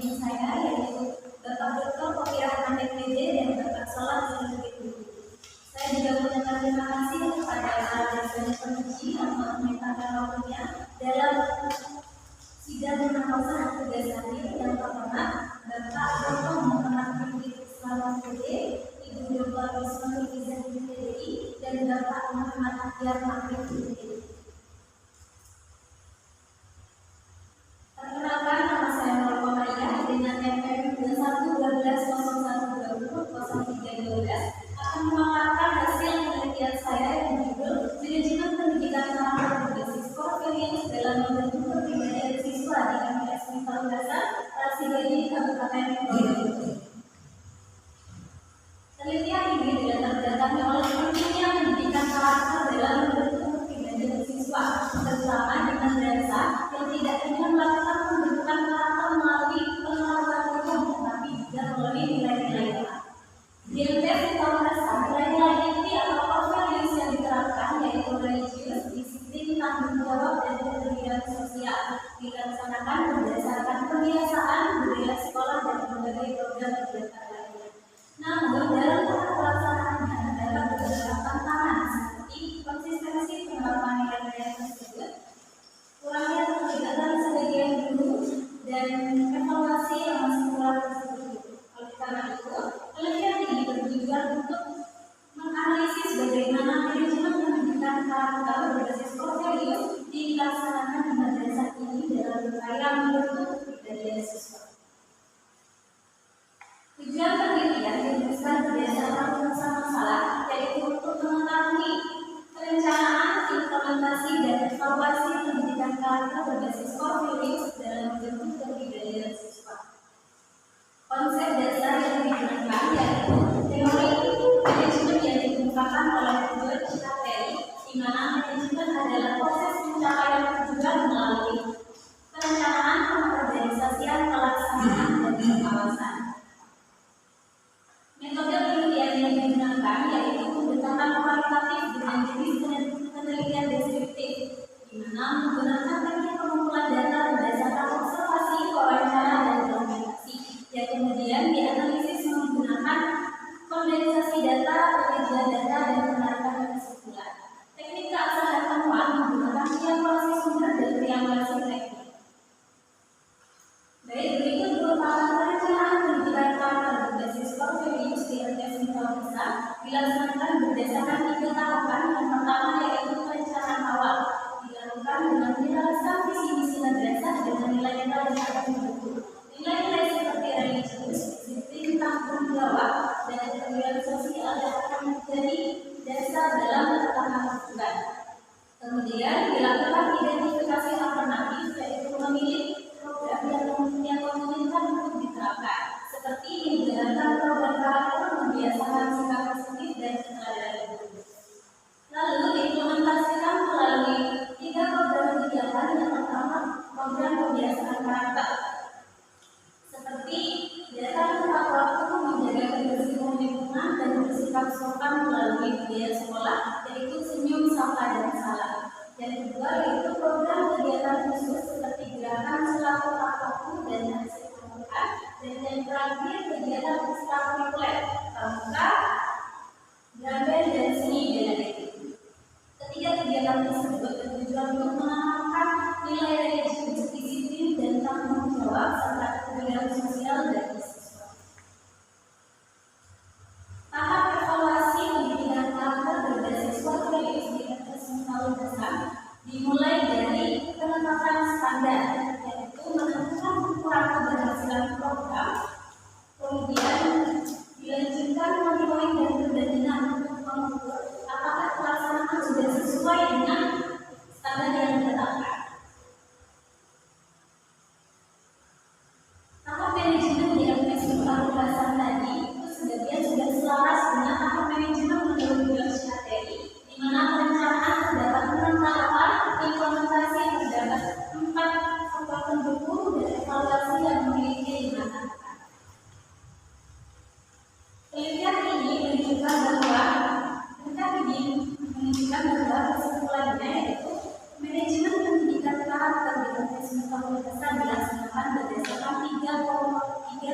pembimbing saya, yaitu Bapak Dr. Pokirahman DPD dan Bapak Salah Zulkifli. Saya juga mengucapkan terima kasih kepada para dosen penguji yang telah menyempatkan waktunya dalam sidang pengawasan tugas hari yang pertama, Bapak Dr. Muhammad Fikri Islam DPD, Ibu Dr. Risma Izan DPD, dan Bapak Muhammad Ahyar Makhluk DPD. Perkenalkan, nama saya Nurul Komaria dengan NPM 211201200312 akan memaparkan hasil penelitian saya yang berjudul Manajemen Pendidikan Karakter Berbasis Core Values dalam Membentuk Kepribadian Siswa di MTS Misal Dasar Rasidani Kabupaten Probolinggo. Penelitian ini dilatarbelakangi oleh pentingnya pendidikan karakter dalam membentuk kepribadian siswa, terutama di madrasah yang tidak hanya melakukan pembentukan karakter melalui pengalaman umum, tetapi juga melalui nilai-nilai. Di MTS Misal Dasar, nilai-nilai inti atau core values yang diterapkan yaitu religius, disiplin, tanggung jawab, dan keterlibatan sosial dilaksanakan berdasarkan kebiasaan, budaya sekolah, dan berbagai program kegiatan lainnya. Namun, dalam tahap pelaksanaannya terdapat beberapa tantangan seperti konsistensi penerapan nilai-nilai tersebut, kurangnya keterlibatan sebagian guru, dan evaluasi yang masih kurang tersebut. Oleh karena itu, penelitian ini bertujuan untuk menganalisis bagaimana manajemen pendidikan karakter berbasis core values dilaksanakan di madrasah ini dalam upaya membentuk kepribadian siswa. Tujuan penelitian dirumuskan berdasarkan rumusan masalah, yaitu untuk mengetahui perencanaan, implementasi, dan evaluasi pendidikan karakter berbasis core values dalam membentuk kepribadian siswa. Konsep dasar yang digunakan yaitu teori manajemen yang dikemukakan oleh George Capelli, di mana manajemen adalah proses pencapaian tujuan melalui perencanaan, pengorganisasian, pelaksanaan, dan pengawasan. Metode penelitian yang digunakan yaitu pendekatan kualitatif dengan jenis penelitian deskriptif, di mana menggunakan teknik pengumpulan data berdasarkan observasi, wawancara, dan dokumentasi, yang kemudian dianalisis menggunakan kondensasi data, penyajian data, dan penarikan kesimpulan. Teknik keabsahan temuan menggunakan triangulasi sumber dan triangulasi teknik. Baik, berikut merupakan perencanaan pendidikan karakter berbasis core values di MTS Misal Dasar dilaksanakan berdasarkan 3 tahapan. Yang pertama yaitu perencanaan awal, dilakukan dengan menyelesaikan visi misi madrasah dengan nilai-nilai yang akan dibentuk. Nilai-nilai seperti religius, disiplin, tanggung jawab, dan keterlibatan sosial yang akan menjadi dasar dalam penerapan tujuan. Kemudian dilakukan identifikasi alternatif, yaitu memilih program yang memungkinkan untuk diterapkan, seperti menjalankan program karakter, membiasakan sikap positif, dan kesadaran guru. Lalu diimplementasikan melalui 3 program kegiatan. Yang pertama, program pembiasaan karakter, seperti datang tepat waktu, menjaga kebersihan lingkungan, dan bersikap sopan melalui budaya sekolah, yaitu senyum, sapa, dan salam. Yang kedua yaitu program kegiatan khusus seperti gerakan selaku waktu dan hasil pembukaan, dan yang terakhir kegiatan ekstrakurikuler, pramuka, drum band, dan seni bela diri. Ketiga kegiatan tersebut bertujuan untuk menanamkan nilai religius, disiplin, dan tanggung jawab serta keterlibatan sosial dari siswa. Tahap evaluasi pendidikan karakter berbasis core values di MTS Misal Dasar dimulai dari penetapan standar, yaitu menentukan ukuran keberhasilan program, kemudian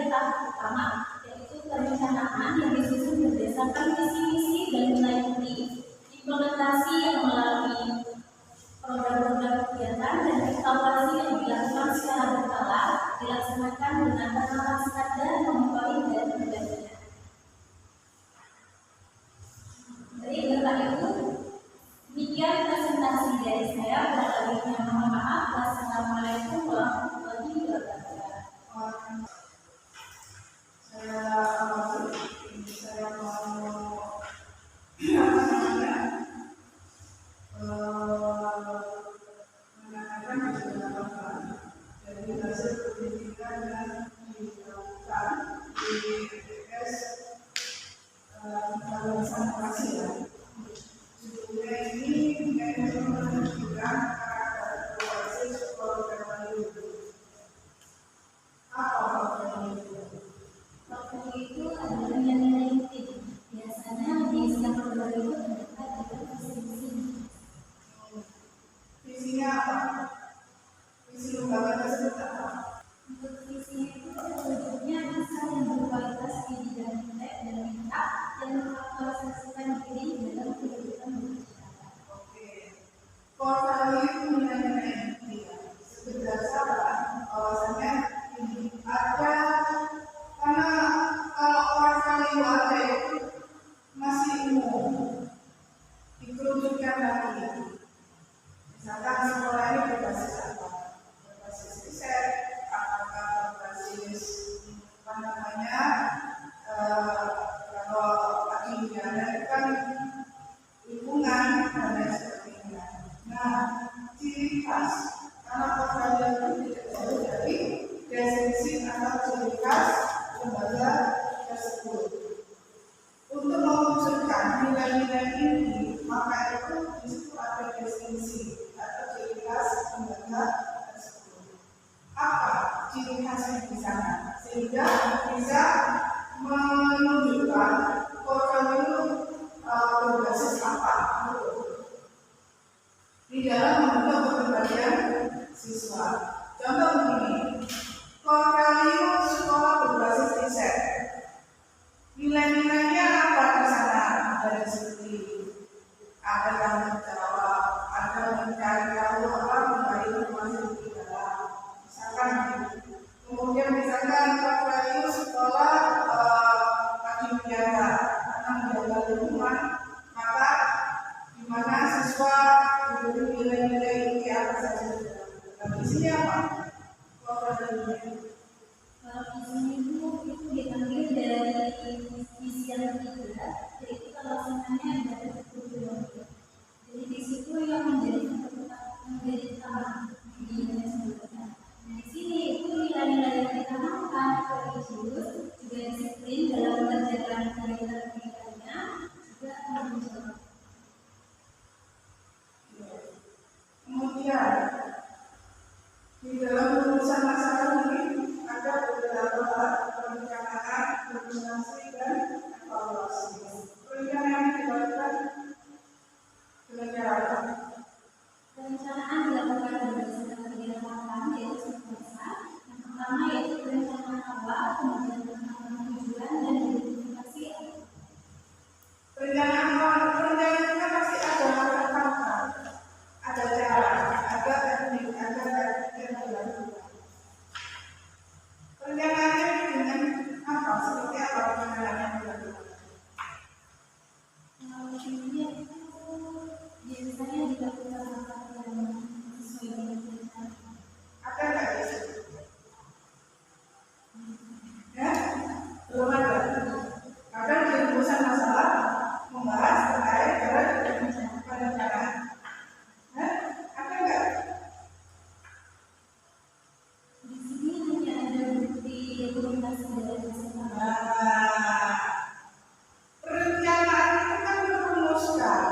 tahap pertama, yaitu perencanaan yang disusun berdasarkan visi-misi dan nilai inti, implementasi yang melalui program-program kegiatan, dan evaluasi yang dilakukan secara berkala, dilaksanakan dengan penerapan standar monitoring dan pendampingan. Jadi Bapak Ibu, demikian presentasi dari saya. Kurang mohon maaf. Wassalamualaikum warahmatullahi wabarakatuh. Saya menanyakan dari hasil penelitian yang dilakukan di BPS kawasan Asia. Sebelumnya ini menunjukkan karakter berbasis program itu. Apa program itu? Waktu itu adalah nilai inti. Biasanya di setiap program itu terdapat visi-misi. Visinya apa? Visi lembaga tersebut apa? Untuk visi itu wujudnya bisa yang berkualitas di bidang nilai dan minat yang mengaktualisasikan diri dalam kehidupan masyarakat. Oke. Core value itu nilai-nilai inti. Berdasarkan bahwasannya ini ada, karena kalau core value ada itu masih umum, dikerucutkan lagi. Misalkan sekolah ini berbasis apa? Berbasis riset, apakah berbasis kalau akademia itu kan lingkungan dan lain sebagainya. Nah, ciri khas karena portfolio itu tidak jauh dari definisi atau ciri khas lembaga tersebut. Untuk mewujudkan nilai-nilai ini, maka itu disitu ada definisi atau ciri khas lembaga tersebut. Apa ciri khasnya di sana? Sehingga bisa menunjukkan portfolio berbasis apa di dalam membentuk kepribadian siswa. Contoh begini, portfolio sekolah berbasis riset. Nilai-nilainya apa di sana? Ada diskusi, ada tanggung jawab, ada mencari tahu apa, mencari informasi di dalam. Misalkan, kemudian misalkan portfolio sekolah akademia karena menjaga lingkungan, maka di mana siswa diberi nilai-nilai inti apa saja. Nah, di sini apa? Portfolio. Kalau di sini itu diambil dari visi yang ketiga, yaitu pelaksananya dari kurikulum. Jadi di situ yang menjadi utama di sebelumnya. Nah, di sini itu nilai-nilai yang ditanamkan religius, juga disiplin dalam mengerjakan kegiatan pendidikannya, juga muncul. Kemudian di dalam urusan masalah ini ada beberapa perencanaan, koordinasi, dan evaluasi. Perencanaan yang dilakukan dengan cara apa? Perencanaan dilakukan berdasarkan kegiatan lapangan, yaitu sequensa. Yang pertama yaitu perencanaan awal, kemudian penetapan tujuan dan identifikasi. Perencanaan itu kan pasti ada langkah-langkah, ada cara, ada teknik, ada taktik yang dilakukan. Perencanaannya dengan apa? Seperti apa perencanaan yang dilakukan? Ini biasanya dilakukan langkah yang sesuai dengan perencanaan. Ada nggak di situ? Ya, belum ada. Kadang di urusan masalah membahas terkait dengan perencanaan. Ada nggak? Di sini hanya ada bukti dokumentasi dari masalah. Perencanaan itu kan merumuskan,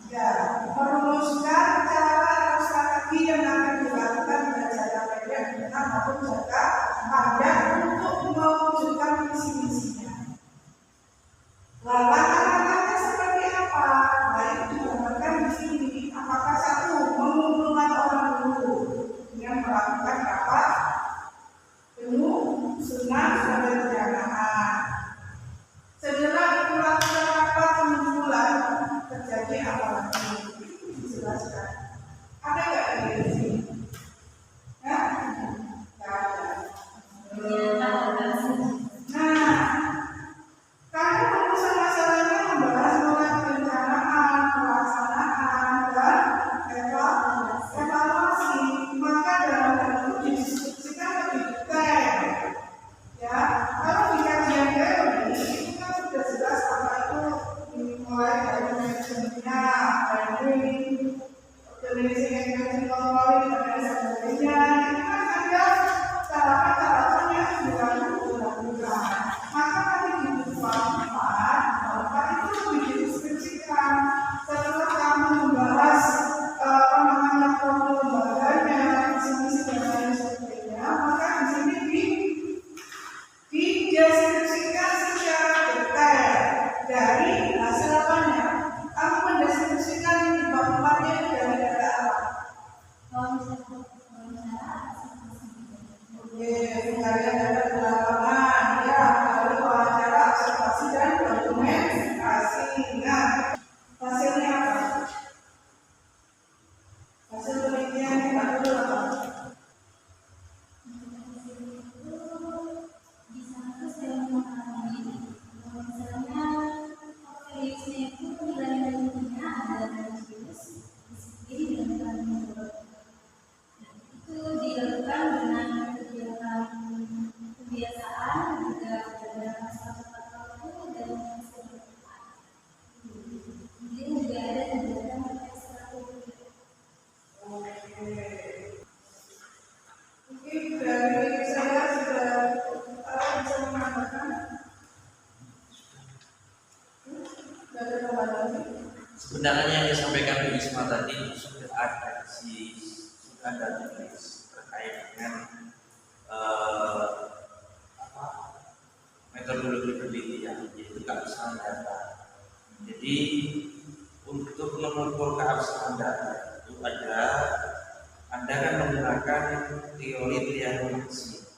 ya, merumuskan cara atau strategi yang akan dilakukan pada jangka pendek, menengah maupun jangka panjang untuk mewujudkan visi-misinya. Langkah-langkahnya seperti apa? Nah, itu digambarkan di sini. Apakah satu, mengumpulkan orang dulu dengan melakukan rapat penuh, senang, sampai kebiasaan juga beberapa satu waktu dan kemudian juga ada kegiatan ekstrakurikuler. Mungkin dari saya sudah bisa menambahkan. Dari lagi. Sebenarnya yang disampaikan Bu Isma tadi sudah ada tulis terkait dengan metodologi penelitian, yaitu keabsahan data. Jadi untuk mengukur keabsahan data itu Anda kan menggunakan teori triangulasi,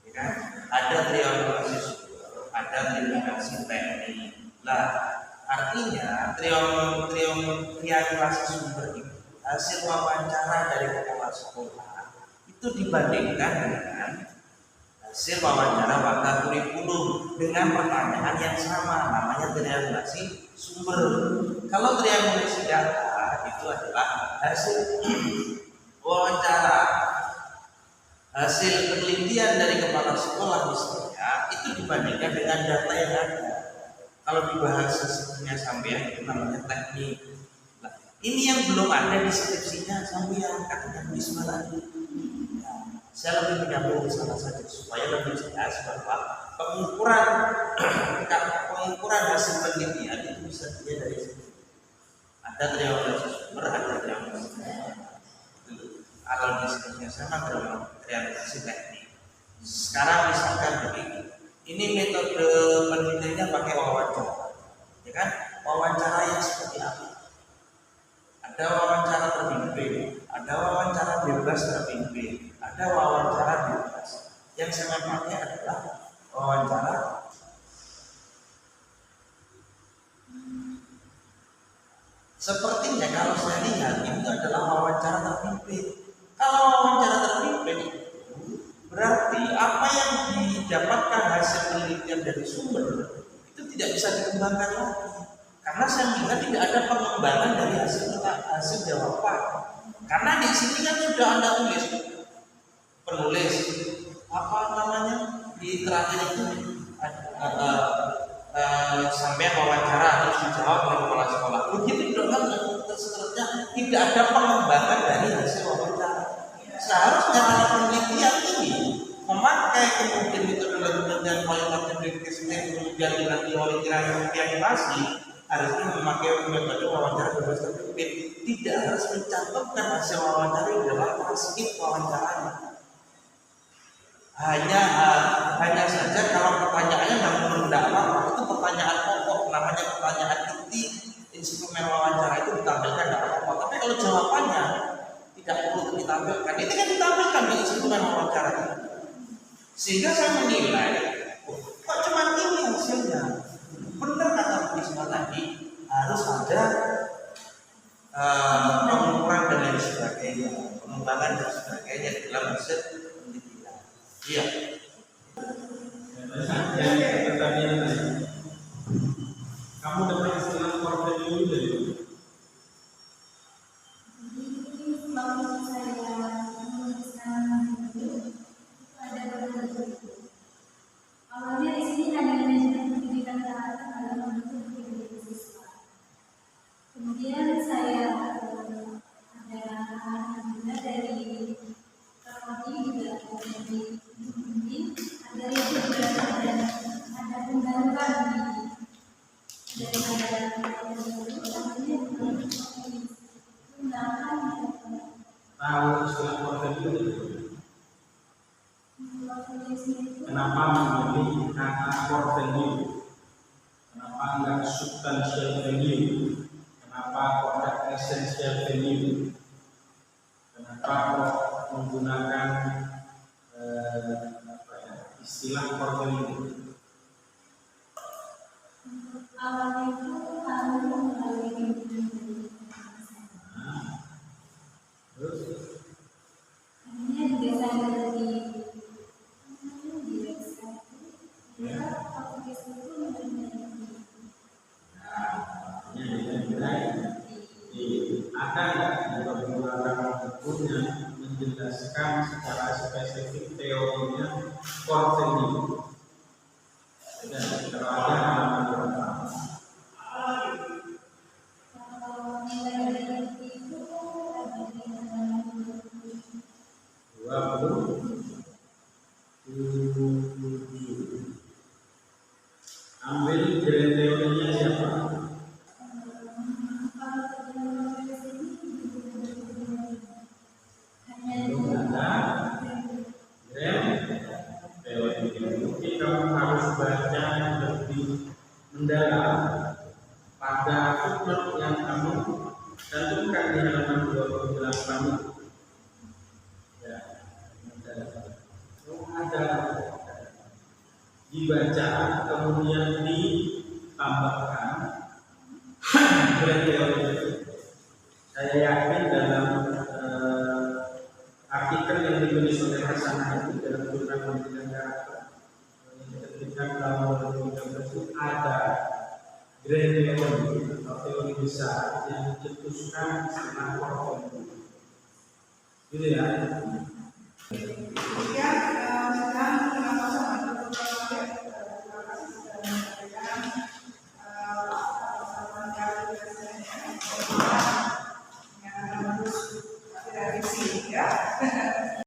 ya kan? Ada triangulasi sumber, ada triangulasi teknik. Nah, artinya triangulasi sumber itu hasil wawancara dari kepala sekolah itu dibandingkan dengan hasil wawancara fakta kurikulum dengan pertanyaan yang sama, namanya triangulasi sumber. Kalau triangulasi data itu adalah hasil wawancara, hasil penelitian dari kepala sekolah misalnya, itu dibandingkan dengan data yang ada. Kalau di bahasa sebelumnya sampean itu namanya teknik. Nah, ini yang belum ada di skripsinya sampean, katanya Bisma tadi. Nah, saya lebih menyambung ke sana saja supaya lebih jelas bahwa pengukuran hasil penelitian itu bisa dilihat dari sini. Ada triangulasi sumber, ada triangulasi teknik. Kalau di skripsinya sama triangulasi teknik. Sekarang misalkan begini. Ini metode penelitiannya pakai wawancara, ya kan? Wawancara yang seperti apa? Ada wawancara terpimpin, ada wawancara bebas terpimpin, ada wawancara bebas. Yang saya pakai adalah wawancara sepertinya kalau saya lihat itu adalah wawancara terpimpin. Kalau wawancara terpimpin berarti apa yang didapatkan hasil penelitian dari sumber itu tidak bisa dikembangkan lagi, karena saya melihat tidak ada pengembangan dari hasil jawaban. Karena di sini kan sudah Anda tulis penulis apa namanya di terakhir itu sampai wawancara terus dijawab oleh kepala sekolah. Begitu dong, seterusnya tidak ada pengembangan dari hasil wawancara. Seharusnya anak penelitian ini memakai kemudian metode dan kualitatif testing kemudian dilatih oleh triangulasi, harusnya memakai metode wawancara bebas terpimpin, tidak harus mencantumkan hasil wawancara di dalam transkrip wawancaranya. Hanya saja kalau pertanyaannya tidak apa-apa, itu pertanyaan pokok, namanya pertanyaan inti instrumen wawancara itu ditampilkan tidak apa-apa. Tapi kalau jawabannya tidak perlu ditampilkan, ini kan ditampilkan di instrumen wawancara itu. Sehingga saya menilai, kok cuma ini hasilnya? Benar kata Bisma tadi, harus ada pengukuran dan lain sebagainya, pengembangan dan sebagainya dalam hasil penelitian. Iya. Kamu dapat istilah core value dari mana? Awalnya di sini hanya manajemen pendidikan kesehatan dalam bentuk pendidikan siswa. Kemudian saya ada juga dari prodi juga dari ini ada juga ada pembaruan dari Tahu istilah core value dari mana? Kenapa memilih kata core value? Kenapa enggak substantial value? Kenapa kok ada essential value? Kenapa kok menggunakan istilah core value? awalnya itu harus melalui Terus akhirnya juga saya dari ada nggak di pembuatan bukunya menjelaskan secara spesifik teorinya core value? Dan kalau ada halaman berapa? Kalau nilai dari itu ada di halaman 27. Ambil grand teorinya siapa? Belum ada grand teori. Mungkin kamu harus baca lebih mendalam pada footnote yang kamu cantumkan di halaman 28 itu. Ya, ada dibaca kemudian ditambahkan grand teori itu. Saya yakin dalam artikel yang ditulis oleh Hasanah itu dalam jurnal pendidikan karakter ketika tahun 2013 itu ada grand teori atau teori besar yang dicetuskan setelah Orwell. Gitu ya.